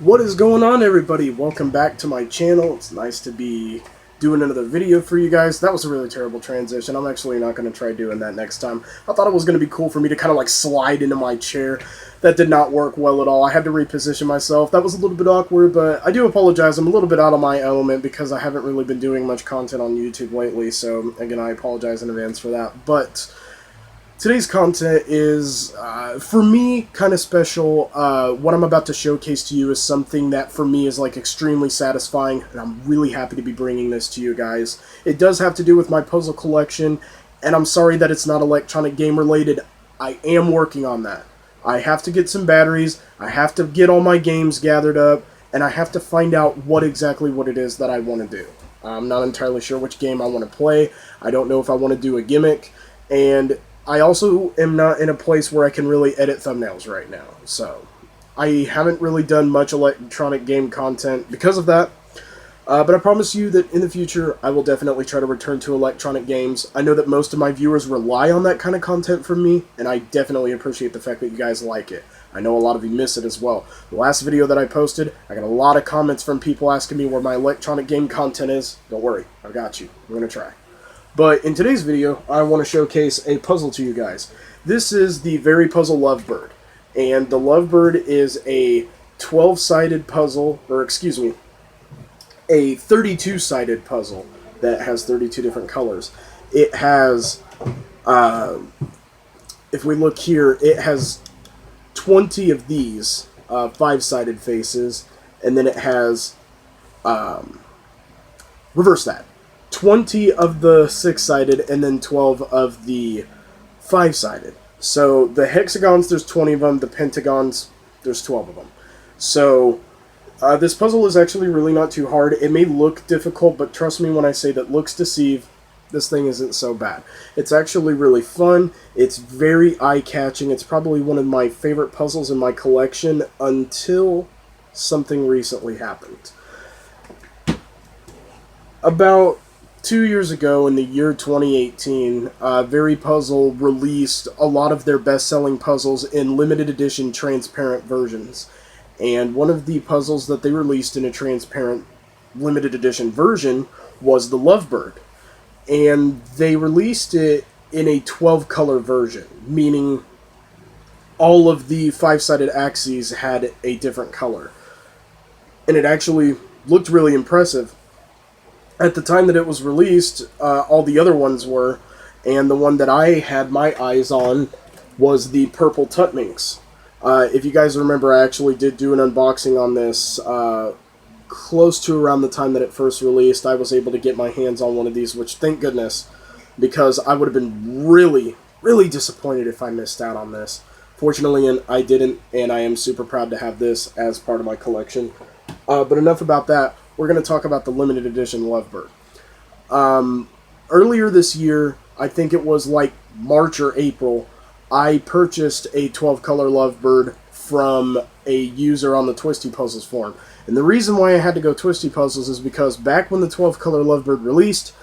What is going on, everybody? Welcome back to my channel. It's nice to be doing another video for you guys. That was a really terrible transition. I'm actually not going to try doing that next time. I thought it was going to be cool for me to kind of like slide into my chair. That did not work well at all. I had to reposition myself. That was a little bit awkward, but I do apologize. I'm a little bit out of my element because I haven't really been doing much content on YouTube lately. So, again, I apologize in advance for that. But today's content is, for me, kind of special. What I'm about to showcase to you is something that, for me, is, like, extremely satisfying, and I'm really happy to be bringing this to you guys. It does have to do with my puzzle collection, and I'm sorry that it's not electronic game related. I am working on that. I have to get some batteries, I have to get all my games gathered up, and I have to find out what it is that I want to do. I'm not entirely sure which game I want to play. I don't know if I want to do a gimmick, and I also am not in a place where I can really edit thumbnails right now, so I haven't really done much electronic game content because of that, but I promise you that in the future I will definitely try to return to electronic games. I know that most of my viewers rely on that kind of content from me, and I definitely appreciate the fact that you guys like it. I know a lot of you miss it as well. The last video that I posted, I got a lot of comments from people asking me where my electronic game content is. Don't worry, I've got you. I'm going to try. But in today's video, I want to showcase a puzzle to you guys. This is the Very Puzzle Lovebird. And the Lovebird is a 12-sided puzzle, or excuse me, a 32-sided puzzle that has 32 different colors. It has, if we look here, it has 20 of these 5-sided faces, and then it has, reverse that. 20 of the 6-sided, and then 12 of the 5-sided. So the hexagons, there's 20 of them. The pentagons, there's 12 of them. So this puzzle is actually really not too hard. It may look difficult, but trust me when I say that looks deceive. This thing isn't so bad. It's actually really fun. It's very eye-catching. It's probably one of my favorite puzzles in my collection until something recently happened. About 2 years ago, in the year 2018, Very Puzzle released a lot of their best-selling puzzles in limited edition transparent versions. And one of the puzzles that they released in a transparent limited edition version was the Lovebird. And they released it in a 12-color version, meaning all of the 5-sided axes had a different color. And it actually looked really impressive. At the time that it was released, all the other ones were, and the one that I had my eyes on was the Purple Tutminx. If you guys remember, I actually did do an unboxing on this close to around the time that it first released. I was able to get my hands on one of these, which, thank goodness, because I would have been really, really disappointed if I missed out on this. Fortunately, I didn't, and I am super proud to have this as part of my collection. But enough about that. We're going to talk about the limited edition Lovebird. Earlier this year, I think it was like March or April, I purchased a 12-color Lovebird from a user on the Twisty Puzzles forum. And the reason why I had to go Twisty Puzzles is because back when the 12-color Lovebird released,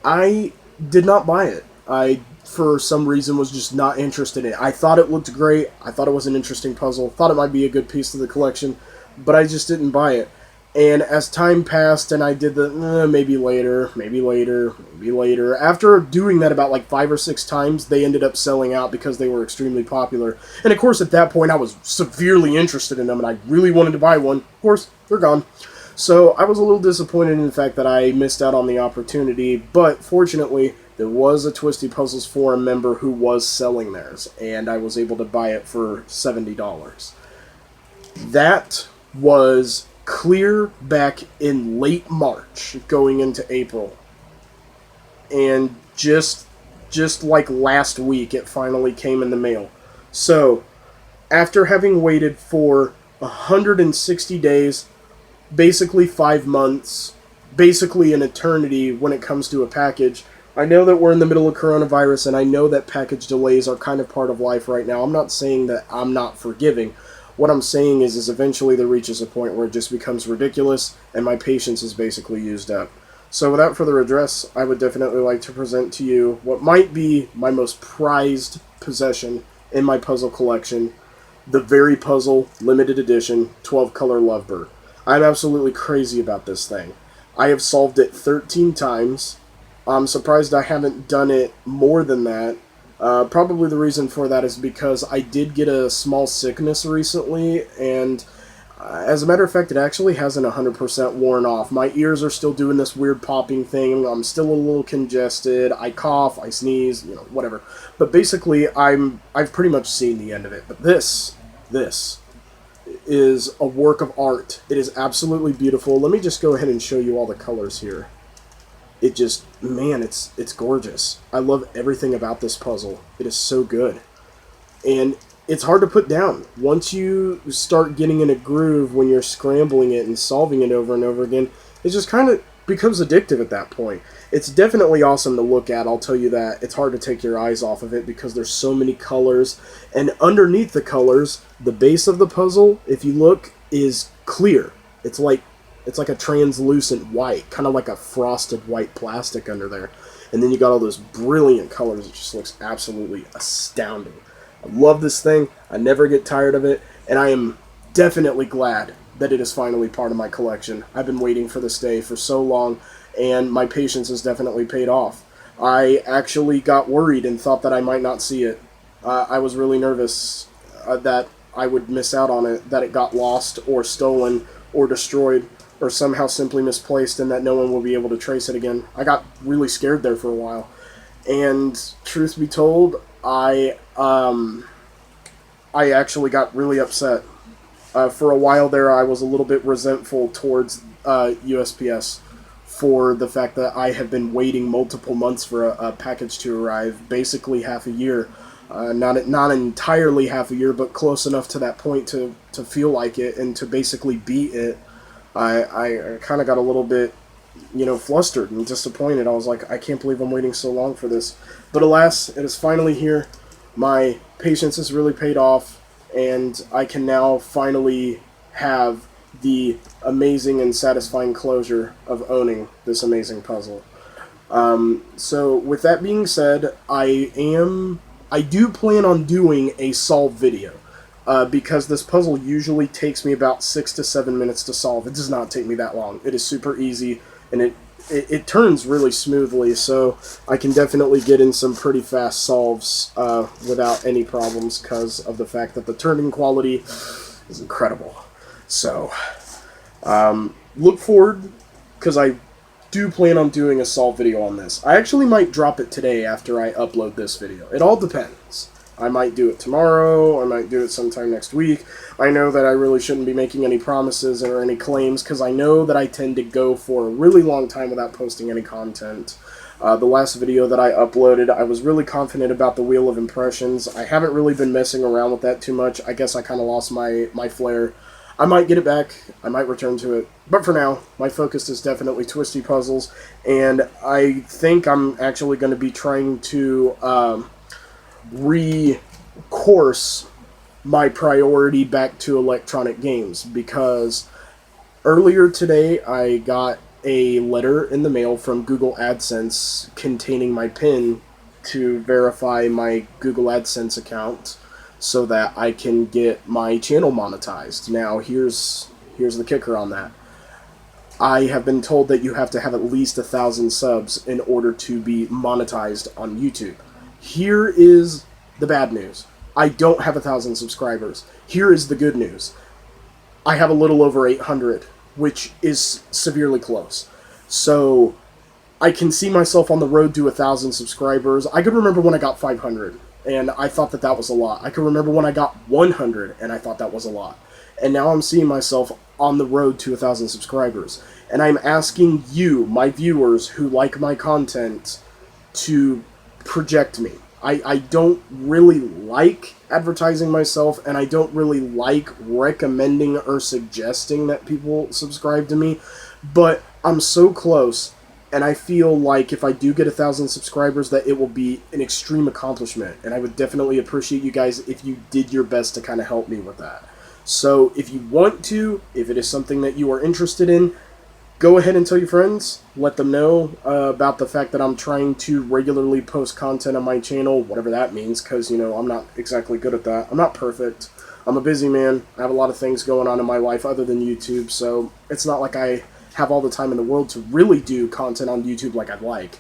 I did not buy it. I, for some reason, was just not interested in it. I thought it looked great. I thought it was an interesting puzzle. Thought it might be a good piece to the collection, but I just didn't buy it. And as time passed and I did the maybe later, maybe later, maybe later, after doing that about like 5 or 6 times, they ended up selling out because they were extremely popular. And of course at that point I was severely interested in them and I really wanted to buy one. Of course, they're gone. So I was a little disappointed in the fact that I missed out on the opportunity, but fortunately there was a Twisty Puzzles forum member who was selling theirs, and I was able to buy it for $70. That was clear back in late March, going into April. And just like last week, it finally came in the mail. So, after having waited for 160 days, basically 5 months, basically an eternity when it comes to a package, I know that we're in the middle of coronavirus, and I know that package delays are kind of part of life right now. I'm not saying that I'm not forgiving. What I'm saying is eventually there reaches a point where it just becomes ridiculous, and my patience is basically used up. So without further address, I would definitely like to present to you what might be my most prized possession in my puzzle collection, the Very Puzzle limited edition 12 color Lovebird. I'm absolutely crazy about this thing. I have solved it 13 times. I'm surprised I haven't done it more than that. Probably the reason for that is because I did get a small sickness recently, and as a matter of fact, it actually hasn't 100% worn off. My ears are still doing this weird popping thing. I'm still a little congested. I cough, I sneeze, whatever. But basically, I've pretty much seen the end of it. But this is a work of art. It is absolutely beautiful. Let me just go ahead and show you all the colors here. It just, man, it's gorgeous. I love everything about this puzzle. It is so good. And it's hard to put down. Once you start getting in a groove when you're scrambling it and solving it over and over again, it just kind of becomes addictive at that point. It's definitely awesome to look at, I'll tell you that. It's hard to take your eyes off of it because there's so many colors. And underneath the colors, the base of the puzzle, if you look, is clear. It's like a translucent white, kind of like a frosted white plastic under there. And then you got all those brilliant colors. It just looks absolutely astounding. I love this thing. I never get tired of it. And I am definitely glad that it is finally part of my collection. I've been waiting for this day for so long, and my patience has definitely paid off. I actually got worried and thought that I might not see it. I was really nervous that I would miss out on it, that it got lost or stolen or destroyed or somehow simply misplaced and that no one will be able to trace it again. I got really scared there for a while. And truth be told, I actually got really upset. For a while there, I was a little bit resentful towards USPS for the fact that I have been waiting multiple months for a package to arrive, basically half a year. Not entirely half a year, but close enough to that point to feel like it and to basically beat it. I kind of got a little bit, flustered and disappointed. I was like, I can't believe I'm waiting so long for this. But alas, it is finally here. My patience has really paid off, and I can now finally have the amazing and satisfying closure of owning this amazing puzzle. So with that being said, I do plan on doing a solve video. Because this puzzle usually takes me about 6 to 7 minutes to solve. It does not take me that long. It is super easy, and it turns really smoothly, so I can definitely get in some pretty fast solves without any problems because of the fact that the turning quality is incredible. So, look forward, because I do plan on doing a solve video on this. I actually might drop it today after I upload this video. It all depends. I might do it tomorrow, I might do it sometime next week. I know that I really shouldn't be making any promises or any claims, because I know that I tend to go for a really long time without posting any content. The last video that I uploaded, I was really confident about the Wheel of Impressions. I haven't really been messing around with that too much. I guess I kind of lost my flair. I might get it back, I might return to it, but for now, my focus is definitely Twisty Puzzles, and I think I'm actually going to be trying to recourse my priority back to electronic games, because earlier today I got a letter in the mail from Google AdSense containing my PIN to verify my Google AdSense account so that I can get my channel monetized. Now here's the kicker on that. I have been told that you have to have at least 1,000 subs in order to be monetized on YouTube. Here is the bad news. I don't have 1,000 subscribers. Here is the good news. I have a little over 800, which is severely close. So I can see myself on the road to 1,000 subscribers. I could remember when I got 500, and I thought that was a lot. I could remember when I got 100, and I thought that was a lot. And now I'm seeing myself on the road to 1,000 subscribers. And I'm asking you, my viewers who like my content, to project me. I don't really like advertising myself, and I don't really like recommending or suggesting that people subscribe to me, but I'm so close, and I feel like if I do get 1,000 subscribers, that it will be an extreme accomplishment, and I would definitely appreciate you guys if you did your best to kind of help me with that. So if you want to, if it is something that you are interested in, go ahead and tell your friends, let them know about the fact that I'm trying to regularly post content on my channel, whatever that means, because, I'm not exactly good at that. I'm not perfect. I'm a busy man. I have a lot of things going on in my life other than YouTube, so it's not like I have all the time in the world to really do content on YouTube like I'd like.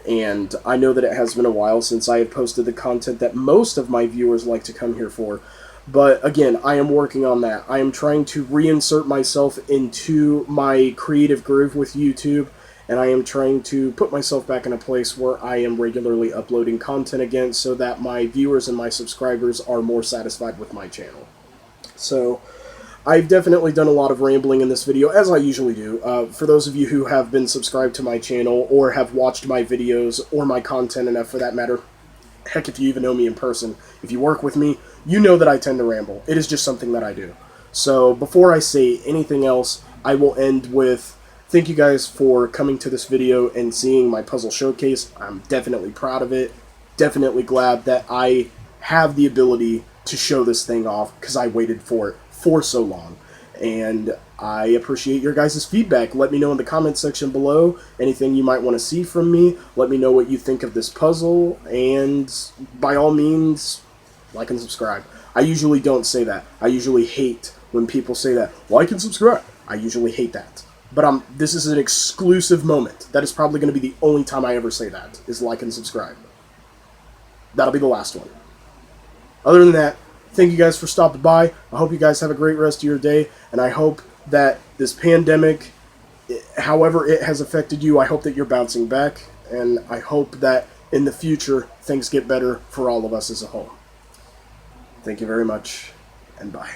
And I know that it has been a while since I have posted the content that most of my viewers like to come here for. But again, I am working on that. I am trying to reinsert myself into my creative groove with YouTube, and I am trying to put myself back in a place where I am regularly uploading content again so that my viewers and my subscribers are more satisfied with my channel. So, I've definitely done a lot of rambling in this video, as I usually do. For those of you who have been subscribed to my channel, or have watched my videos, or my content enough for that matter, heck, if you even know me in person, if you work with me, you know that I tend to ramble. It is just something that I do. So, before I say anything else, I will end with thank you guys for coming to this video and seeing my puzzle showcase. I'm definitely proud of it. Definitely glad that I have the ability to show this thing off, because I waited for it for so long. And I appreciate your guys' feedback. Let me know in the comment section below anything you might want to see from me. Let me know what you think of this puzzle, and by all means, like and subscribe. I usually don't say that. I usually hate when people say that. Like and subscribe. I usually hate that. But this is an exclusive moment. That is probably going to be the only time I ever say that, is like and subscribe. That'll be the last one. Other than that, thank you guys for stopping by. I hope you guys have a great rest of your day, and I hope that this pandemic, however it has affected you, I hope that you're bouncing back, and I hope that in the future things get better for all of us as a whole. Thank you very much, and bye.